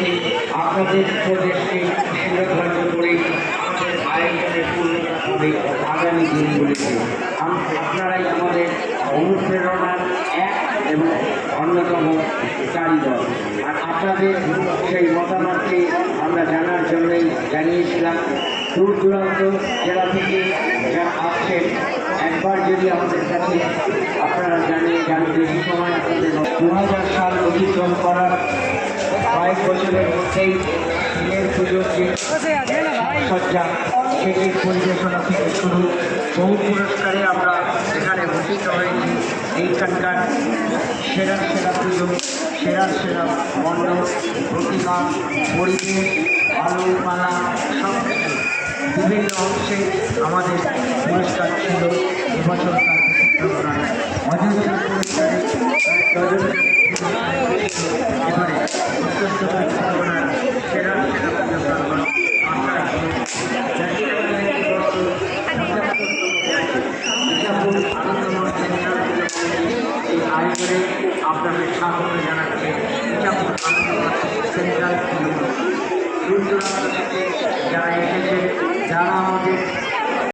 রয়েছে আপনাদের প্রদেশকে সুরক্ষার্য করে আমাদের আয়োজনের পূর্ণতা হবে আগামী দিনগুলিতে। আপনারাই আমাদের অনুপ্রেরণার এক এবং অন্যতম কারিগর। আর আপনাদের সেই মতামতকে আমরা জানার জন্যই জানিয়েছিলাম। দূর দূরান্ত জেলা থেকে যারা আসছেন, একবার যদি আমাদের কাছে আপনারা জানতে সময় আপনাদের 2000 সাল অতিক্রম করার কয়েক বছরের মধ্যেই দিনের পুজোর যে সজ্জা সেটির পরিবেশনা থেকে শুরু বহু পুরস্কারে আমরা এখানে ভূষিত হয়েছি। এইখানকার সেরা সেরা পুজো, সেরা সেরা মণ্ডপ, প্রতিমা, পরিবেশ, আলোর মালা সব কিছু বিভিন্ন অংশে আমাদের পুরস্কার ছিল। এবছর তার প্রতিক্রমণায় অযোধ্যা পুরস্কারে এবারে অত্যন্ত পরিকল্পনার সেরা সেরা পুজো প্রাঙ্গণ আপনারা এই আয়োজনে আপনাদের স্বাগত জানাচ্ছে সেন্ট্রাল দূর দূরান্ত থেকে